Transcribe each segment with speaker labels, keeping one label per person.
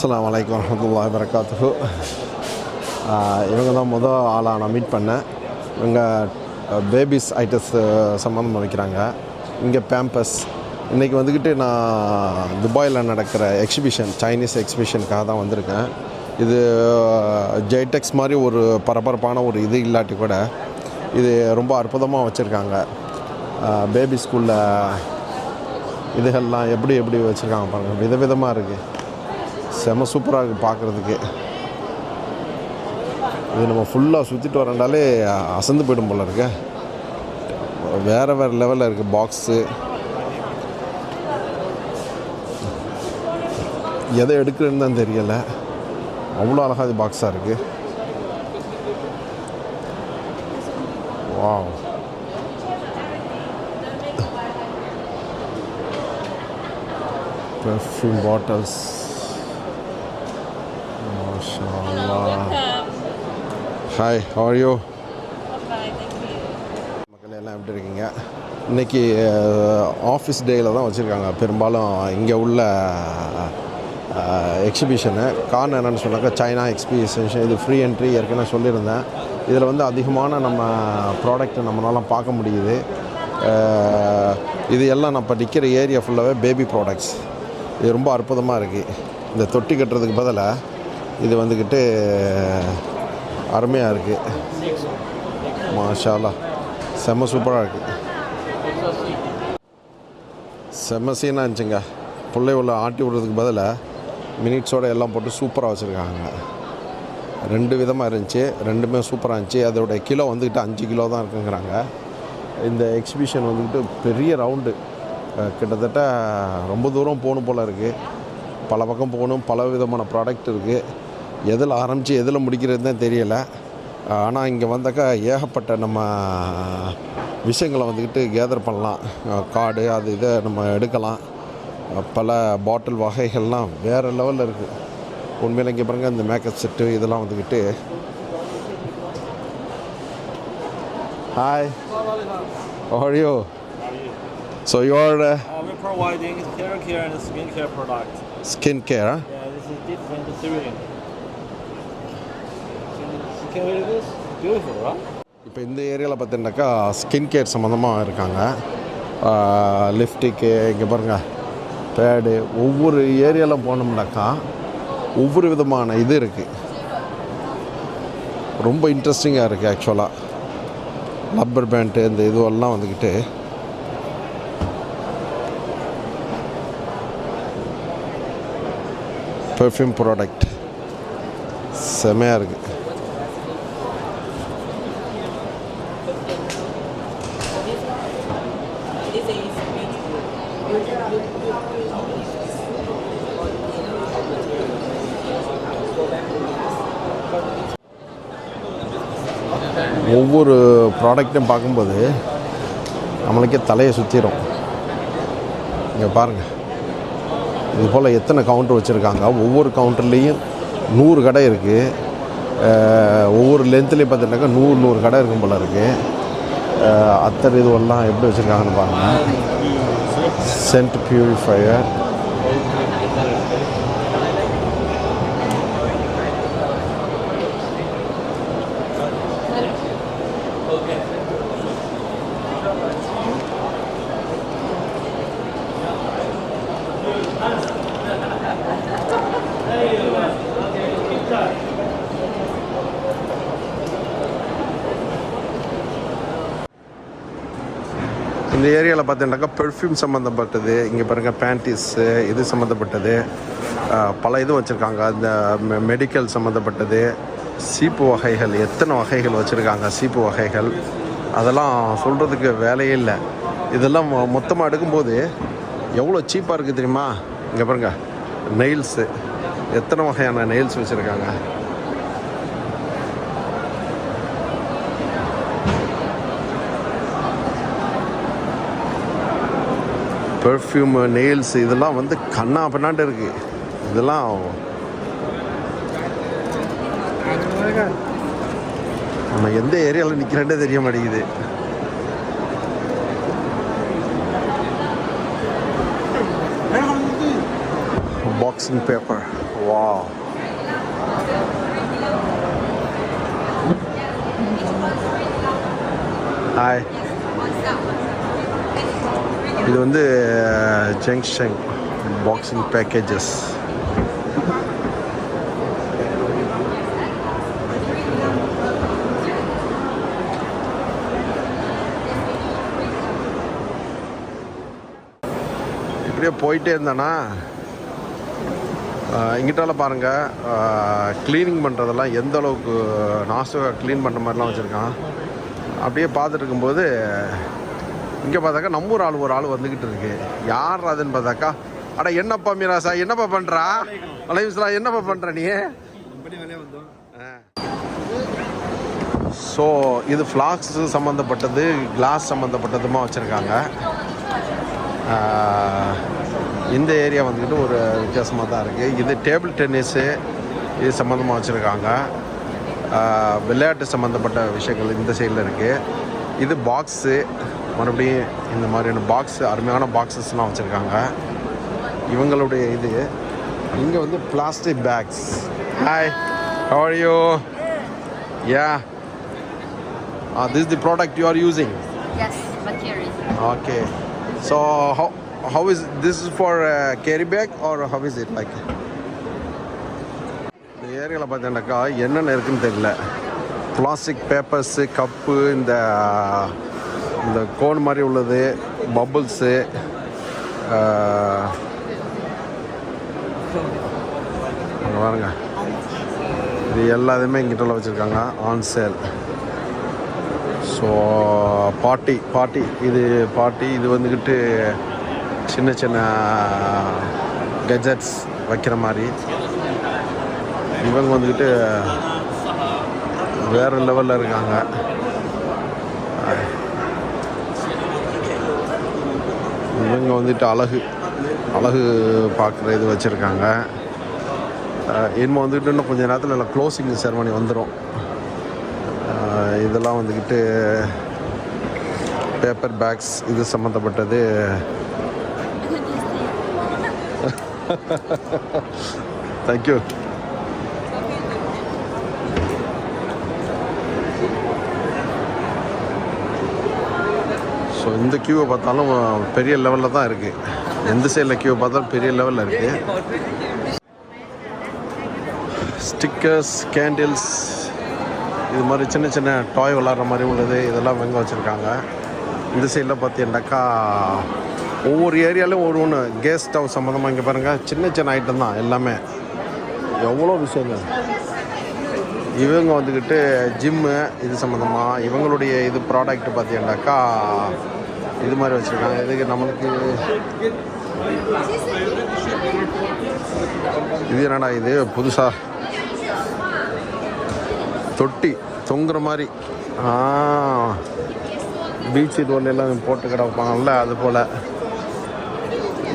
Speaker 1: அஸ்ஸலாமு அலைக்கும் வரஹ்மத்துல்லாஹி வபரகாத்துஹு. இவங்க தான் ஆளாக நான் மீட் பண்ணேன். இவங்க பேபிஸ் ஐட்டஸ் சம்மந்தமாக வைக்கிறாங்க. இங்கே பேம்பஸ். இன்றைக்கி வந்துக்கிட்டு நான் துபாயில் நடக்கிற எக்ஸிபிஷன், சைனீஸ் எக்ஸிபிஷனுக்காக தான் வந்திருக்கேன். இது ஜெய்டெக்ஸ் மாதிரி ஒரு பரபரப்பான ஒரு இது இல்லாட்டி கூட இது ரொம்ப அற்புதமாக வச்சுருக்காங்க. பேபி ஸ்கூலில் இதுகள்லாம் எப்படி வச்சுருக்காங்க பாருங்கள், விதவிதமாக இருக்குது. செம சூப்பராக இருக்குது பார்க்குறதுக்கு. இது நம்ம ஃபுல்லாக சுற்றிட்டு வரண்டாலே அசந்து போய்டும் போல் இருக்கு. வேறு லெவலில் இருக்குது பாக்ஸு. எதை எடுக்கிறதுன்னு தான் தெரியலை, அவ்வளோ அழகாக இது பாக்ஸாக இருக்குது. Wow, perfume bottles. MashaAllah. Hi, how are you? மக்கள் எல்லாம் எப்படி இருக்கீங்க? இன்றைக்கி ஆஃபீஸ் டேயில் தான் வச்சுருக்காங்க பெரும்பாலும் இங்கே உள்ள எக்ஸிபிஷனு. காரணம் என்னென்னு சொன்னாக்கா, சைனா எக்ஸிபிஷன் இது ஃப்ரீ என்ட்ரி ஏற்கனவே சொல்லியிருந்தேன். இதில் வந்து அதிகமான நம்ம ப்ராடக்ட்டை நம்மளால் பார்க்க முடியுது. இது எல்லாம் நம்ம நிற்கிற ஏரியா ஃபுல்லாகவே பேபி ப்ராடக்ட்ஸ். இது ரொம்ப அற்புதமாக இருக்குது. இந்த தொட்டி கட்டுறதுக்கு பதிலாக இது வந்துக்கிட்டு அருமையாக இருக்குது. மாஷா அல்லாஹ், செம்ம சூப்பராக இருக்குது. செம்ம சீனாக இருந்துச்சுங்க. பிள்ளை உள்ள ஆட்டி விடுறதுக்கு பதிலாக மினிட்ஸோடு எல்லாம் போட்டு சூப்பராக வச்சுருக்காங்க. 2 விதமாக இருந்துச்சு, ரெண்டுமே சூப்பராக இருந்துச்சு. அதோடைய கிலோ வந்துக்கிட்டு 5 கிலோ தான் இருக்குங்கிறாங்க. இந்த எக்ஸிபிஷன் வந்துக்கிட்டு பெரிய ரவுண்டு, கிட்டத்தட்ட ரொம்ப தூரம் போகணும் போல் இருக்குது. பல பக்கம் போகணும், பல விதமான ப்ராடக்ட் இருக்குது. எதில் ஆரம்பித்து எதில் முடிக்கிறது தான் தெரியலை. ஆனால் இங்கே வந்தாக்கா ஏகப்பட்ட நம்ம விஷயங்களை வந்துக்கிட்டு கேதர் பண்ணலாம். கார்டு அது இதை நம்ம எடுக்கலாம். பல பாட்டில் வகைகள்லாம் வேறு லெவலில் இருக்குது. உண்மையில் இங்கே பாருங்கள், இந்த மேக்கப் செட்டு இதெல்லாம் வந்துக்கிட்டு. Hi, how are you? So you're
Speaker 2: we're providing hair care and skin care product.
Speaker 1: Skin care, huh?
Speaker 2: Yeah, this is different material. Can we do this? Beautiful, right?
Speaker 1: இப்போ இந்த ஏரியாவில் பார்த்தீங்கன்னாக்கா ஸ்கின் கேர் சம்மந்தமாக இருக்காங்க. Lipstick, இங்கே பாருங்கள் pad. ஒவ்வொரு ஏரியாவில் போனோம்னாக்கா ஒவ்வொரு விதமான இது இருக்குது. ரொம்ப இன்ட்ரெஸ்டிங்காக இருக்குது ஆக்சுவலாக. ரப்பர் பேண்ட்டு இந்த இதுவெல்லாம் வந்துக்கிட்டு பெர்ஃப்யூம் ப்ராடக்ட் செமையாக இருக்குது. ஒவ்வொரு ப்ராடக்ட்டும் பார்க்கும்போது நம்மளுக்கே தலையை சுற்றிடும். இங்கே பாருங்கள், இது போல் எத்தனை கவுண்டர் வச்சுருக்காங்க. ஒவ்வொரு கவுண்டர்லேயும் 100 கடை இருக்குது. ஒவ்வொரு லென்த்துலேயும் பார்த்தீங்கன்னாக்கா 100 கடை இருக்கும் போல் இருக்குது. அத்தனை இதுவெல்லாம் எப்படி வச்சுருக்காங்கன்னு பாருங்கள். சென்ட் பியூரிஃபையர், இந்த ஏரியாவில் பார்த்தீங்கன்னாக்கா பெர்ஃப்யூம் சம்மந்தப்பட்டது. இங்கே பாருங்கள் பேண்டீஸு இது சம்மந்தப்பட்டது பல இது வச்சுருக்காங்க. இந்த மெடிக்கல் சம்மந்தப்பட்டது, சீப்பு வகைகள், எத்தனை வகைகள் வச்சுருக்காங்க. சீப்பு வகைகள் அதெல்லாம் சொல்கிறதுக்கு வேலையே இல்லை. இதெல்லாம் மொத்தமாக எடுக்கும்போது எவ்வளோ சீப்பாக இருக்குது தெரியுமா? இங்கே பாருங்கள் நெயில்ஸு, எத்தனை வகையான நெயில்ஸ் வச்சுருக்காங்க. பெர்ஃப்யூம், நெயில்ஸ் இதெல்லாம் வந்து கண்ணா பின்னாண்டு இருக்குது. இதெல்லாம் நம்ம எந்த ஏரியாவில் நிற்கிறேன்னே தெரிய மாட்டேங்குது. boxing paper. Wow. Hi. இது வந்து ஜங்ஷன் பாக்ஸிங் பேக்கேஜஸ். இப்படியே போயிட்டே இருந்தானா இங்கிட்டால பாருங்கள் க்ளீனிங் பண்ணுறதெல்லாம் எந்த அளவுக்கு நாசுக்காக க்ளீன் பண்ணுற மாதிரிலாம் வச்சுருக்கான். அப்படியே பார்த்துட்டு இருக்கும்போது இங்கே பார்த்தாக்கா நம்ம ஒரு ஆள் வந்துக்கிட்டு இருக்கு. யார் அதுன்னு பார்த்தாக்கா, அட என்னப்பா மீராசா, என்னப்பா பண்ணுறா? அலைவிஸ்லாம் என்னப்பா பண்ணுற நீ? ஸோ இது ஃப்ளாஸ்க் சம்மந்தப்பட்டது, கிளாஸ் சம்மந்தப்பட்டதுமா வச்சுருக்காங்க. இந்த ஏரியா வந்துக்கிட்டு ஒரு வித்தியாசமாக தான் இருக்குது. இது டேபிள் டென்னிஸு இது சம்மந்தமாக வச்சுருக்காங்க. விளையாட்டு சம்மந்தப்பட்ட விஷயங்கள் இந்த சைடில் இருக்குது. இது பாக்ஸு, மறுபடியும் இந்த மாதிரியான பாக்ஸு, அருமையான பாக்ஸஸ்லாம் வச்சுருக்காங்க. இவங்களுடைய இது இங்கே வந்து plastic packs. Hi, how are you? Yeah. This is the product you are using?
Speaker 3: Yes, material.
Speaker 1: Okay. So how is this is for carry bag or how is it like? இந்த ஏரியாவில் பார்த்தீங்கன்னாக்கா என்னென்ன இருக்குன்னு தெரியல. பிளாஸ்டிக் பேப்பர்ஸு, கப்பு, இந்த cone மாதிரி உள்ளது, bubbles, அங்கே பாருங்க, இது எல்லாத்தையுமே இங்கிட்ட வச்சுருக்காங்க ஆன் சேல். ஸோ பாட்டி இது வந்துக்கிட்டு சின்ன சின்ன கெஜெட்ஸ் வைக்கிற மாதிரி. இவங்க வந்துக்கிட்டு வேறு லெவலில் இருக்காங்க. இவங்க வந்துட்டு அழகு பார்க்குற இது வச்சுருக்காங்க. இனிமே வந்துக்கிட்டு இன்னும் கொஞ்சம் நேரத்தில் இல்லை க்ளோசிங் செரமனி வந்துடும். இதெல்லாம் வந்துக்கிட்டு பேப்பர் பேக்ஸ் இது சம்மந்தப்பட்டது. தேங்க்யூ. ஸோ இந்த கியூவை பார்த்தாலும் பெரிய லெவலில் தான் இருக்குது. எந்த சைடில் கியூவை பார்த்தாலும் பெரிய லெவலில் இருக்குது. ஸ்டிக்கர்ஸ், கேண்டில்ஸ், இது மாதிரி சின்ன சின்ன டாய் விளாட்ற மாதிரி உள்ளது இதெல்லாம் வெங்க வச்சுருக்காங்க. இந்த சைடில் பார்த்தீங்கன்னாக்கா ஒவ்வொரு ஏரியாலையும் ஒன்று கேஸ் ஸ்டவ் சம்மந்தமாக இங்கே பாருங்கள், சின்ன ஐட்டம் தான் எல்லாமே. எவ்வளோ விஷயங்கள். இவங்க வந்துக்கிட்டு ஜிம்மு இது சம்மந்தமாக இவங்களுடைய இது ப்ராடக்ட் பார்த்தீங்கன்னாக்கா இது மாதிரி வச்சுருக்காங்க. இதுக்கு நம்மளுக்கு இது என்னடா இது புதுசாக தொட்டி தொங்குற மாதிரி, பீச் இது ஒன்று எல்லாம் போட்டு கிடப்பாங்கல்ல அது போல்.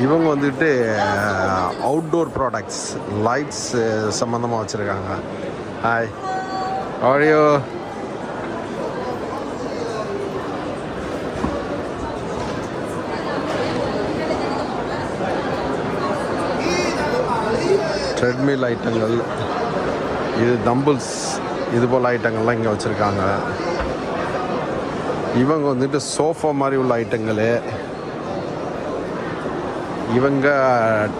Speaker 1: இவங்க வந்துட்டு அவுட்டோர் ப்ராடக்ட்ஸ், லைட்ஸ் சம்மந்தமாக வச்சுருக்காங்க. Hi, audio. ட்ரெட்மில் ஐட்டங்கள், இது தம்பிள்ஸ் இது போல் ஐட்டங்கள்லாம் இங்கே வச்சுருக்காங்க. இவங்க வந்துட்டு சோஃபா மாதிரி உள்ள ஐட்டங்கள், இவங்க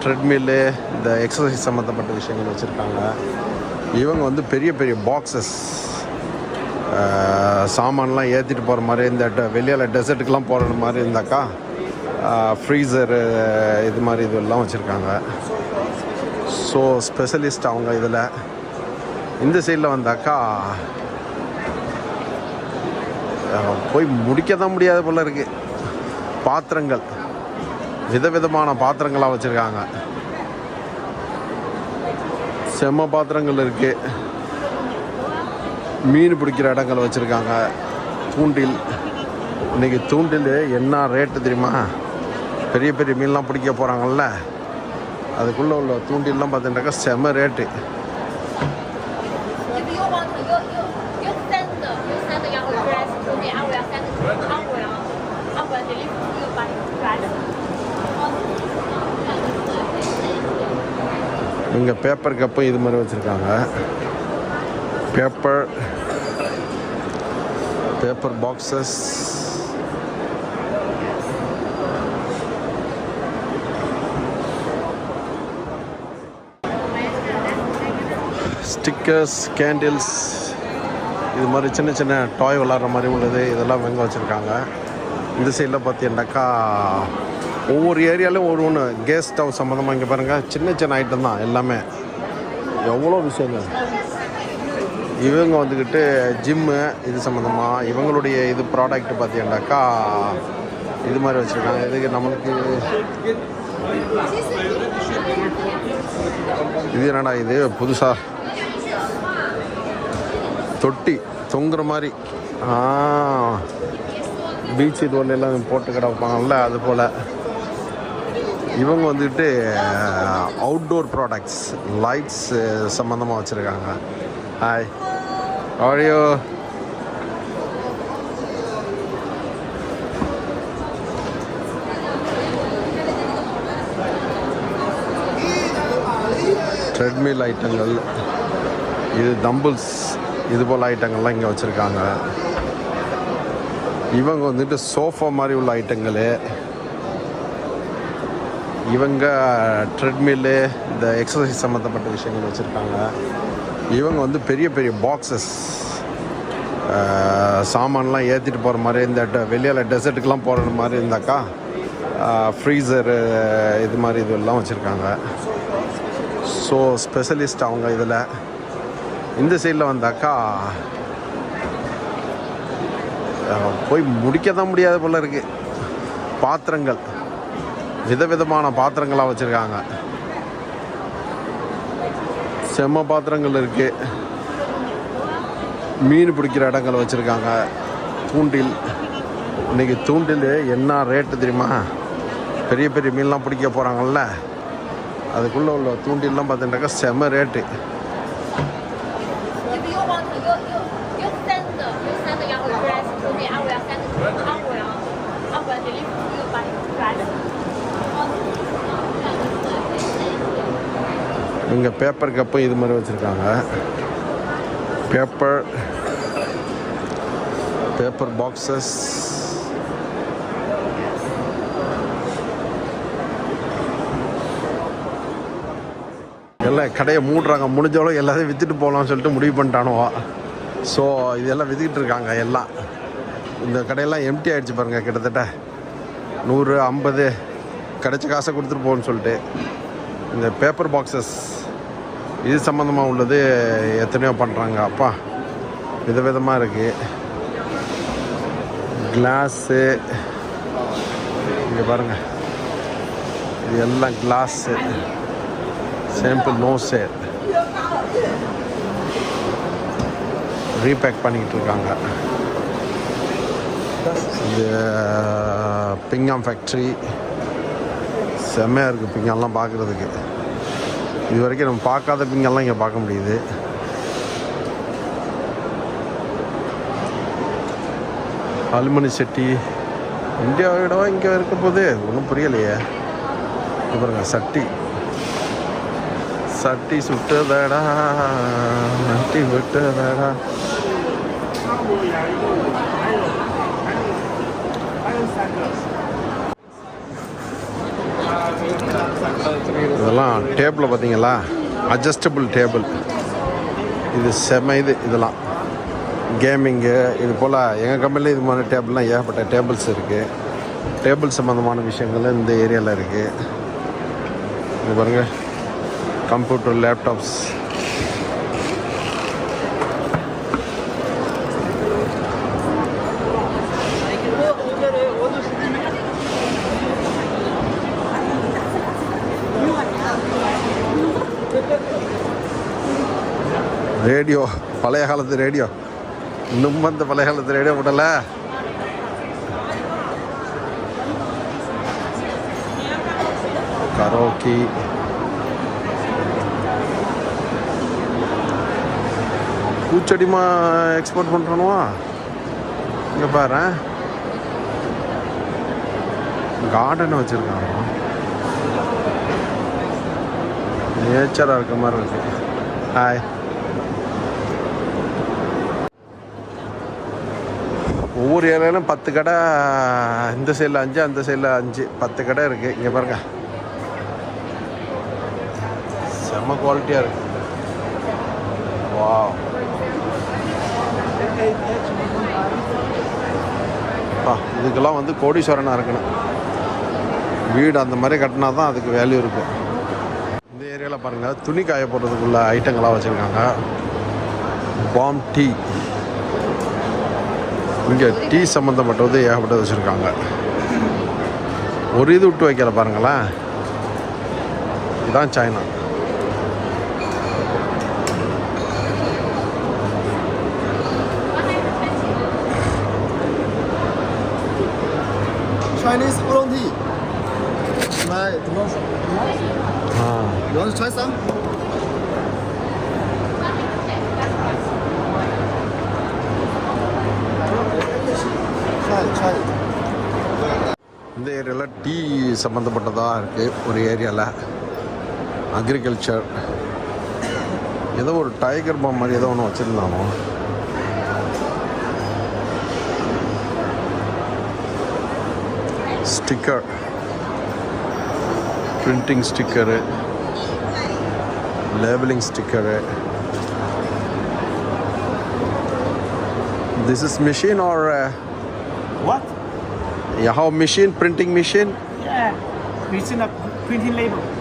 Speaker 1: ட்ரெட்மில்லு இந்த எக்ஸசைஸ் சம்மந்தப்பட்ட விஷயங்கள் வச்சுருக்காங்க. இவங்க வந்து பெரிய பெரிய பாக்ஸஸ் சாமான்லாம் ஏற்றிட்டு போகிற மாதிரி, இந்த வெளியில் டெசர்ட்டுக்கெலாம் போகிற மாதிரி இருந்தாக்கா ஃப்ரீசரு இது மாதிரி இதெல்லாம் வச்சுருக்காங்க. ஸோ ஸ்பெஷலிஸ்ட் அவங்க இதில். இந்த சைடில் வந்தாக்கா போய் முடிக்க தான் முடியாத போல் இருக்குது. பாத்திரங்கள், விதவிதமான பாத்திரங்களாக வச்சுருக்காங்க. செம்ம பாத்திரங்கள் இருக்குது. மீன் பிடிக்கிற இடங்கள் வச்சுருக்காங்க. தூண்டில், இன்றைக்கி தூண்டில் என்ன ரேட்டு தெரியுமா? பெரிய பெரிய மீன்லாம் பிடிக்க போகிறாங்கல்ல, அதுக்குள்ளே உள்ள தூண்டில்லாம் பார்த்தீங்கன்னாக்கா செம்ம ரேட்டு. இங்கே பேப்பர் கப்பு இது மாதிரி வச்சுருக்காங்க. பேப்பர் பாக்ஸஸ், ஸ்டிக்கர்ஸ், கேண்டில்ஸ், இது மாதிரி சின்ன சின்ன டாய் விளாட்ற மாதிரி உள்ளது இதெல்லாம் வெங்க வச்சுருக்காங்க. இந்த சைடில் பார்த்தீங்கன்னாக்கா ஒவ்வொரு ஏரியாலையும் ஒன்று கேஸ் ஸ்டவ் சம்மந்தமாக இங்கே பாருங்கள், சின்ன சின்ன ஐட்டம் தான் எல்லாமே. எவ்வளோ விஷயங்கள். இவங்க வந்துக்கிட்டு ஜிம்மு இது சம்மந்தமாக இவங்களுடைய இது ப்ராடக்ட் பார்த்தீங்கன்னாக்கா இது மாதிரி வச்சுருக்காங்க. இதுக்கு நம்மளுக்கு இது என்னடா இது புதுசாக தொட்டி தொங்குற மாதிரி பீச் இதுவரையெல்லாம் போட்டு கடை வைப்பாங்கல்ல, அது போல் இவங்க வந்துட்டு அவுட்டோர் ப்ராடக்ட்ஸ் லைட்ஸ் சம்மந்தமாக வச்சுருக்காங்க. ஹாய், ஆடியோ ட்ரெட்மில் ஐட்டங்கள், இது தம்பிள்ஸ் இது போல் ஐட்டங்கள்லாம் இங்கே வச்சுருக்காங்க. இவங்க வந்துட்டு சோஃபா மாதிரி உள்ள ஐட்டங்கள், இவங்க ட்ரெட்மில்லு இந்த எக்ஸசைஸ் சம்மந்தப்பட்ட விஷயங்கள் வச்சுருக்காங்க. இவங்க வந்து பெரிய பெரிய பாக்ஸஸ் சாமான்லாம் ஏற்றிட்டு போகிற மாதிரி, இந்த வெளியில் டெசர்ட்டுக்கெலாம் போகிற மாதிரி இருந்தாக்கா ஃப்ரீசரு இது மாதிரி இதெல்லாம் வச்சுருக்காங்க. ஸோ ஸ்பெஷலிஸ்ட் அவங்க இதில். இந்த சைடில் வந்தாக்கா போய் முடிக்க தான் முடியாத போல் இருக்குது. பாத்திரங்கள், விதவிதமான பாத்திரங்களாக வச்சுருக்காங்க. செம்ம பாத்திரங்கள் இருக்குது. மீன் பிடிக்கிற இடங்கள் வச்சுருக்காங்க. தூண்டில், இன்றைக்கி தூண்டில் என்ன ரேட்டு தெரியுமா? பெரிய பெரிய மீன்லாம் பிடிக்க போகிறாங்கல்ல, அதுக்குள்ளே உள்ள தூண்டில்லாம் பார்த்துட்டாக்கா செம்ம ரேட்டு. இங்கே பேப்பர் கப்பு இது மாதிரி வச்சுருக்காங்க. பேப்பர் பாக்ஸஸ், எல்லாம் கடையை மூடுறாங்க. முடிஞ்சவளோ எல்லாத்தையும் விற்றுட்டு போகலாம்னு சொல்லிட்டு முடிவு பண்ணிட்டானுவா. ஸோ இதெல்லாம் விற்றுக்கிட்டு இருக்காங்க எல்லாம். இந்த கடையெல்லாம் எம்டி ஆகிடுச்சு பாருங்கள். கிட்டத்தட்ட 100, 50 கிடைச்ச காசை கொடுத்துட்டு போகணும்னு சொல்லிட்டு. இந்த பேப்பர் பாக்ஸஸ் இது சம்மந்தமாக உள்ளது எத்தனையோ பண்ணுறாங்க. அப்பா விதவிதமாக இருக்குது. கிளாஸு இங்கே பாருங்கள், இது எல்லாம் கிளாஸு, சாம்பிள் நோ சேல் ரீபேக் பண்ணிக்கிட்டு இருக்காங்க. இது பிங்காம் ஃபேக்ட்ரி செம்மையாக இருக்குது. பிங்காம்லாம் பார்க்குறதுக்கு இது வரைக்கும் நம்ம பார்க்காத பிங்கெல்லாம் இங்கே பார்க்க முடியுது. அலுமினி சட்டி இந்தியாவோட இங்கே இருக்க போது ஒன்றும் புரியலையே. பாருங்க, சட்டி சுட்டதடா, நட்டி விட்டதடா. இதெல்லாம் டேபிளில் பார்த்தீங்களா, அட்ஜஸ்டபிள் டேபிள். இது செம. இதெல்லாம் கேமிங்கு இது போல் எங்கள் கம்பெனியில் இது மாதிரி டேபிள்லாம் ஏகப்பட்ட டேபிள்ஸ் இருக்குது. டேபிள் சம்மந்தமான விஷயங்கள் இந்த ஏரியாவில் இருக்குது. இது பாருங்கள், கம்ப்யூட்டர், லேப்டாப்ஸ். ரேடியோ, பழைய காலத்து ரேடியோ. இன்னும் அந்த பழைய காலத்து ரேடியோ போடல. கரோக்கி, பூச்செடிமா எக்ஸ்போர்ட் பண்ணுறோனுவா. இங்கே பாரு, கார்டன் வச்சுருக்காங்க. நேச்சராக இருக்க மாதிரி இருக்கு. ஹாய். ஒவ்வொரு ஏரியாலும் 10 கடை, இந்த சைடில் 5, அந்த சைடில் 5, 10 கடை இருக்குது. இங்கே பாருங்கள், செம்ம குவாலிட்டியாக இருக்குது. வா, இதுக்கெல்லாம் வந்து கோடீஸ்வரனாக இருக்கணும். வீடு அந்த மாதிரி கட்டினா தான் அதுக்கு வேல்யூ இருக்கும். இந்த ஏரியாவில் பாருங்கள், துணி காய போடுறதுக்குள்ள ஐட்டங்களாக வச்சுருக்காங்க. பாம் டீ, இங்கே டீ சம்மந்தப்பட்டது ஏகப்பட்டது வச்சுருக்காங்க. ஒரு இது விட்டு வைக்கல பாருங்களேன். இதுதான் China.
Speaker 3: Chinese oolong tea. My promotion. You want to try some? Try it.
Speaker 1: இந்த ஏரியாவில் டீ சம்மந்தப்பட்டதாக இருக்குது. ஒரு ஏரியாவில் அக்ரிகல்ச்சர், ஏதோ ஒரு டைகர் பாம் மாதிரி ஏதோ ஒன்று வச்சுருந்தானோ. Sticker, printing sticker, labeling sticker. This is machine or
Speaker 2: What?
Speaker 1: you have machine, printing machine?
Speaker 2: Yeah. Machine of printing label.